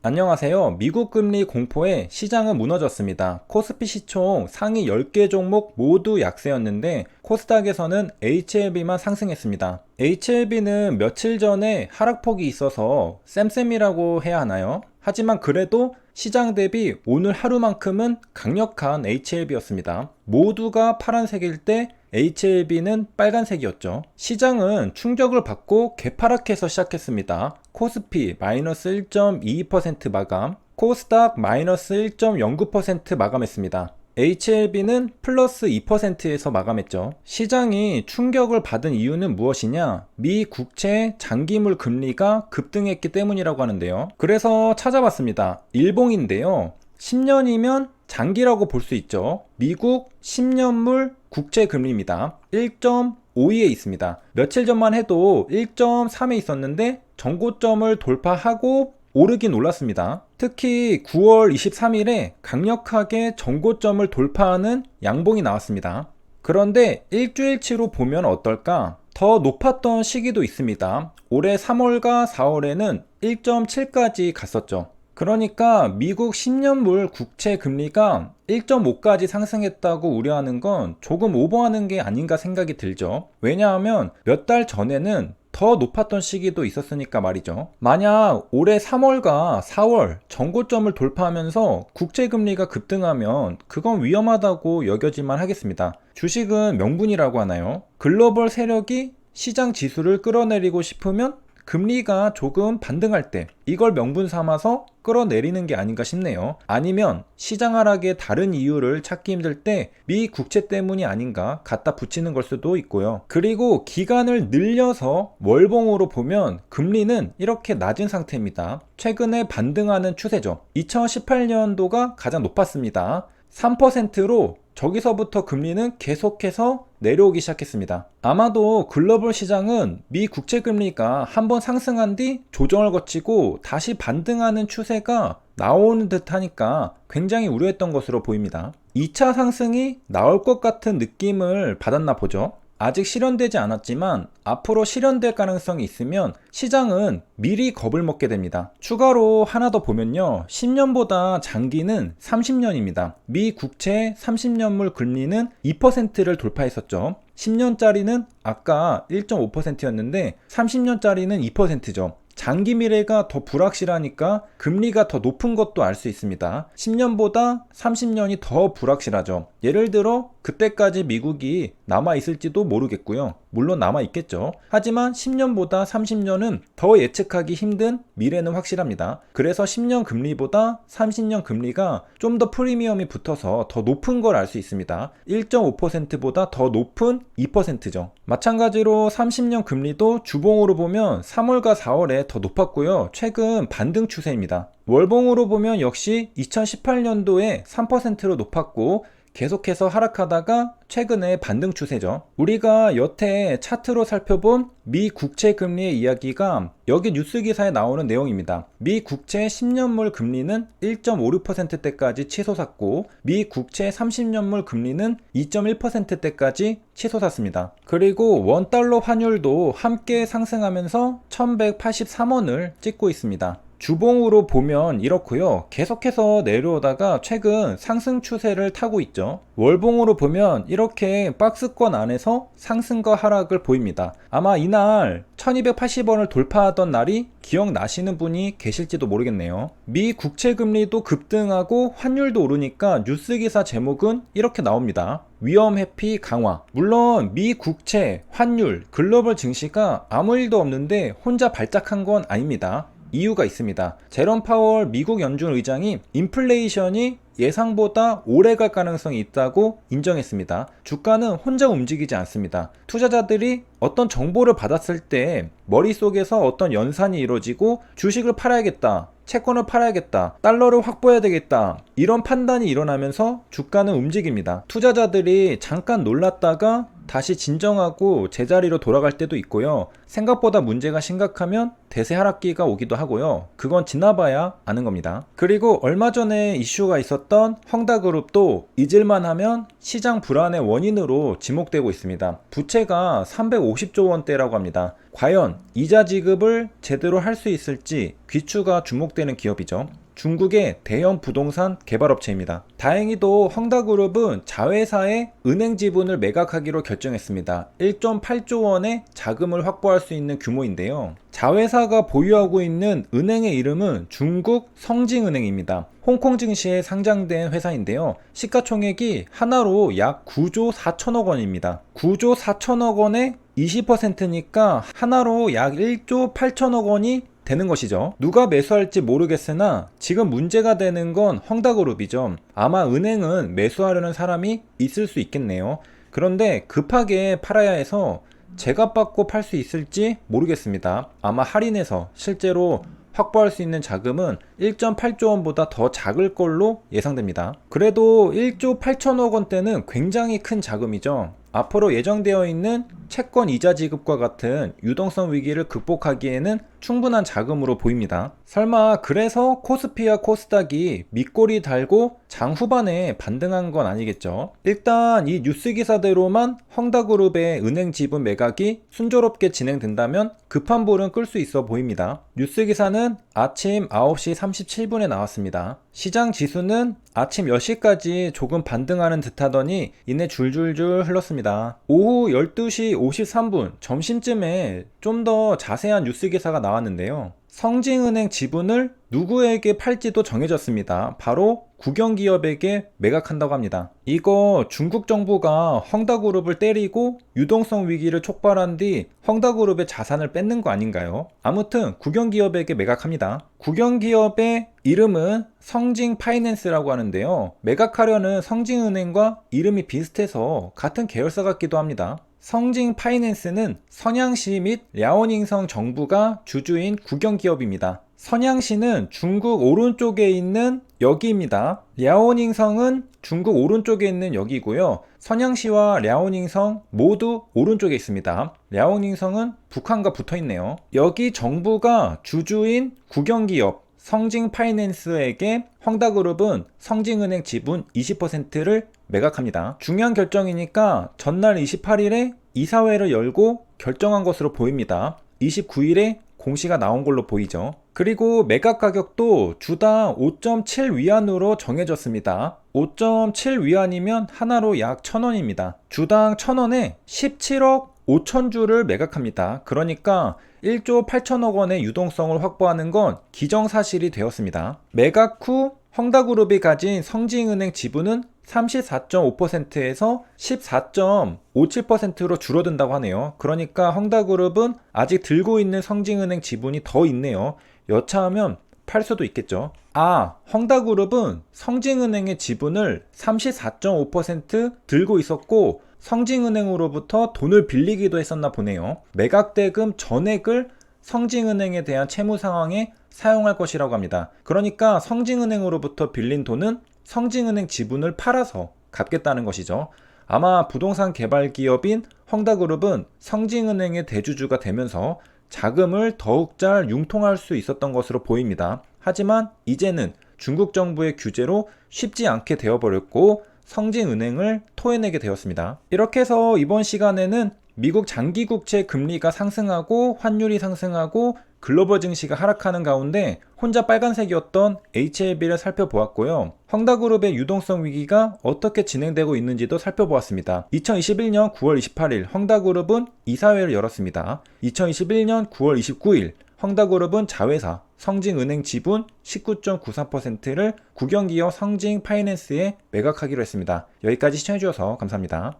안녕하세요. 미국 금리 공포에 시장은 무너졌습니다. 코스피 시총 상위 10개 종목 모두 약세였는데 코스닥에서는 HLB만 상승했습니다. HLB는 며칠 전에 하락폭이 있어서 쌤쌤이라고 해야 하나요? 하지만 그래도 시장 대비 오늘 하루만큼은 강력한 HLB였습니다. 모두가 파란색일 때 HLB는 빨간색이었죠. 시장은 충격을 받고 개파락해서 시작했습니다. 코스피 마이너스 1.22% 마감, 코스닥 마이너스 1.09% 마감했습니다. HLB는 플러스 2%에서 마감했죠. 시장이 충격을 받은 이유는 무엇이냐? 미 국채 장기물 금리가 급등했기 때문이라고 하는데요. 그래서 찾아봤습니다. 일봉인데요. 10년이면 장기라고 볼 수 있죠. 미국 10년물 국채 금리입니다. 1.52에 있습니다. 며칠 전만 해도 1.3에 있었는데 전고점을 돌파하고 오르긴 올랐습니다. 특히 9월 23일에 강력하게 전고점을 돌파하는 양봉이 나왔습니다. 그런데 일주일치로 보면 어떨까? 더 높았던 시기도 있습니다. 올해 3월과 4월에는 1.7까지 갔었죠. 그러니까 미국 10년물 국채 금리가 1.5까지 상승했다고 우려하는 건 조금 오버하는 게 아닌가 생각이 들죠. 왜냐하면 몇 달 전에는 더 높았던 시기도 있었으니까 말이죠. 만약 올해 3월과 4월 전고점을 돌파하면서 국채금리가 급등하면 그건 위험하다고 여겨질만 하겠습니다. 주식은 명분이라고 하나요? 글로벌 세력이 시장 지수를 끌어내리고 싶으면 금리가 조금 반등할 때 이걸 명분 삼아서 끌어내리는 게 아닌가 싶네요. 아니면 시장 하락의 다른 이유를 찾기 힘들 때 미 국채 때문이 아닌가 갖다 붙이는 걸 수도 있고요. 그리고 기간을 늘려서 월봉으로 보면 금리는 이렇게 낮은 상태입니다. 최근에 반등하는 추세죠. 2018년도가 가장 높았습니다. 3%로 저기서부터 금리는 계속해서 내려오기 시작했습니다. 아마도 글로벌 시장은 미 국채 금리가 한번 상승한 뒤 조정을 거치고 다시 반등하는 추세가 나오는 듯 하니까 굉장히 우려했던 것으로 보입니다. 2차 상승이 나올 것 같은 느낌을 받았나 보죠. 아직 실현되지 않았지만 앞으로 실현될 가능성이 있으면 시장은 미리 겁을 먹게 됩니다. 추가로 하나 더 보면요. 10년보다 장기는 30년입니다. 미 국채 30년물 금리는 2%를 돌파했었죠. 10년짜리는 아까 1.5%였는데 30년짜리는 2%죠. 장기 미래가 더 불확실하니까 금리가 더 높은 것도 알 수 있습니다. 10년보다 30년이 더 불확실하죠. 예를 들어 그때까지 미국이 남아있을지도 모르겠고요. 물론 남아있겠죠. 하지만 10년보다 30년은 더 예측하기 힘든 미래는 확실합니다. 그래서 10년 금리보다 30년 금리가 좀 더 프리미엄이 붙어서 더 높은 걸 알 수 있습니다. 1.5%보다 더 높은 2%죠. 마찬가지로 30년 금리도 주봉으로 보면 3월과 4월에 더 높았고요. 최근 반등 추세입니다. 월봉으로 보면 역시 2018년도에 3%로 높았고 계속해서 하락하다가 최근에 반등 추세죠. 우리가 여태 차트로 살펴본 미 국채 금리의 이야기가 여기 뉴스 기사에 나오는 내용입니다. 미 국채 10년물 금리는 1.56%대까지 치솟았고 미 국채 30년물 금리는 2.1%대까지 치솟았습니다. 그리고 원달러 환율도 함께 상승하면서 1183원을 찍고 있습니다. 주봉으로 보면 이렇고요. 계속해서 내려오다가 최근 상승 추세를 타고 있죠. 월봉으로 보면 이렇게 박스권 안에서 상승과 하락을 보입니다. 아마 이날 1280원을 돌파하던 날이 기억나시는 분이 계실지도 모르겠네요. 미 국채 금리도 급등하고 환율도 오르니까 뉴스 기사 제목은 이렇게 나옵니다. 위험 회피 강화. 물론 미 국채, 환율, 글로벌 증시가 아무 일도 없는데 혼자 발작한 건 아닙니다. 이유가 있습니다. 제롬 파월 미국 연준 의장이 인플레이션이 예상보다 오래 갈 가능성이 있다고 인정했습니다. 주가는 혼자 움직이지 않습니다. 투자자들이 어떤 정보를 받았을 때 머릿속에서 어떤 연산이 이루어지고 주식을 팔아야겠다, 채권을 팔아야겠다, 달러를 확보해야 되겠다, 이런 판단이 일어나면서 주가는 움직입니다. 투자자들이 잠깐 놀랐다가 다시 진정하고 제자리로 돌아갈 때도 있고요. 생각보다 문제가 심각하면 대세 하락기가 오기도 하고요. 그건 지나봐야 아는 겁니다. 그리고 얼마 전에 이슈가 있었던 헝다그룹도 잊을만 하면 시장 불안의 원인으로 지목되고 있습니다. 부채가 350조 원대라고 합니다. 과연 이자 지급을 제대로 할 수 있을지 귀추가 주목되는 기업이죠. 중국의 대형 부동산 개발업체입니다. 다행히도 헝다그룹은 자회사의 은행 지분을 매각하기로 결정했습니다. 1.8조 원의 자금을 확보할 수 있는 규모인데요. 자회사가 보유하고 있는 은행의 이름은 중국 성징은행입니다. 홍콩 증시에 상장된 회사인데요. 시가총액이 하나로 약 9조 4천억 원입니다. 9조 4천억 원의 20%니까 하나로 약 1조 8천억 원이 되는 것이죠. 누가 매수할지 모르겠으나 지금 문제가 되는 건 헝다그룹이죠. 아마 은행은 매수하려는 사람이 있을 수 있겠네요. 그런데 급하게 팔아야 해서 제값 받고 팔 수 있을지 모르겠습니다. 아마 할인해서 실제로 확보할 수 있는 자금은 1.8조 원보다 더 작을 걸로 예상됩니다. 그래도 1조 8천억 원대는 굉장히 큰 자금이죠. 앞으로 예정되어 있는 채권 이자 지급과 같은 유동성 위기를 극복하기에는 충분한 자금으로 보입니다. 설마 그래서 코스피와 코스닥이 밑꼬리 달고 장 후반에 반등한 건 아니겠죠? 일단 이 뉴스 기사대로만 헝다그룹의 은행 지분 매각이 순조롭게 진행된다면 급한 불은 끌 수 있어 보입니다. 뉴스 기사는 아침 9시 37분에 나왔습니다. 시장 지수는 아침 10시까지 조금 반등하는 듯 하더니 이내 줄줄줄 흘렀습니다. 오후 12시 53분 점심쯤에 좀 더 자세한 뉴스 기사가 나왔는데요. 성징은행 지분을 누구에게 팔지도 정해졌습니다. 바로 국영기업에게 매각한다고 합니다. 이거 중국 정부가 헝다그룹을 때리고 유동성 위기를 촉발한 뒤 헝다그룹의 자산을 뺏는 거 아닌가요? 아무튼 국영기업에게 매각합니다. 국영기업의 이름은 성징파이낸스라고 하는데요. 매각하려는 성징은행과 이름이 비슷해서 같은 계열사 같기도 합니다. 성징파이낸스는 선양시 및 랴오닝성 정부가 주주인 국영기업입니다. 선양시는 중국 오른쪽에 있는 여기입니다. 랴오닝성은 중국 오른쪽에 있는 여기고요. 선양시와 랴오닝성 모두 오른쪽에 있습니다. 랴오닝성은 북한과 붙어 있네요. 여기 정부가 주주인 국영기업 성징파이낸스에게 헝다그룹은 성징은행 지분 20%를 매각합니다. 중요한 결정이니까 전날 28일에 이사회를 열고 결정한 것으로 보입니다. 29일에 공시가 나온 걸로 보이죠. 그리고 매각 가격도 주당 5.7위안으로 정해졌습니다. 5.7위안이면 하나로 약 1,000원입니다. 주당 1,000원에 17억 5천주를 매각합니다. 그러니까 1조 8천억 원의 유동성을 확보하는 건 기정사실이 되었습니다. 매각 후 헝다그룹이 가진 성징은행 지분은 34.5%에서 14.57%로 줄어든다고 하네요. 그러니까 헝다그룹은 아직 들고 있는 성징은행 지분이 더 있네요. 여차하면 팔 수도 있겠죠. 헝다그룹은 성징은행의 지분을 34.5% 들고 있었고 성징은행으로부터 돈을 빌리기도 했었나 보네요. 매각대금 전액을 성징은행에 대한 채무 상황에 사용할 것이라고 합니다. 그러니까 성징은행으로부터 빌린 돈은 성징은행 지분을 팔아서 갚겠다는 것이죠. 아마 부동산 개발 기업인 헝다그룹은 성징은행의 대주주가 되면서 자금을 더욱 잘 융통할 수 있었던 것으로 보입니다. 하지만 이제는 중국 정부의 규제로 쉽지 않게 되어버렸고 성징은행을 토해내게 되었습니다. 이렇게 해서 이번 시간에는 미국 장기국채 금리가 상승하고 환율이 상승하고 글로벌 증시가 하락하는 가운데 혼자 빨간색이었던 HLB를 살펴보았고요. 헝다그룹의 유동성 위기가 어떻게 진행되고 있는지도 살펴보았습니다. 2021년 9월 28일 헝다그룹은 이사회를 열었습니다. 2021년 9월 29일 헝다그룹은 자회사 성징은행 지분 19.94%를 국영기업 성징파이낸스에 매각하기로 했습니다. 여기까지 시청해주셔서 감사합니다.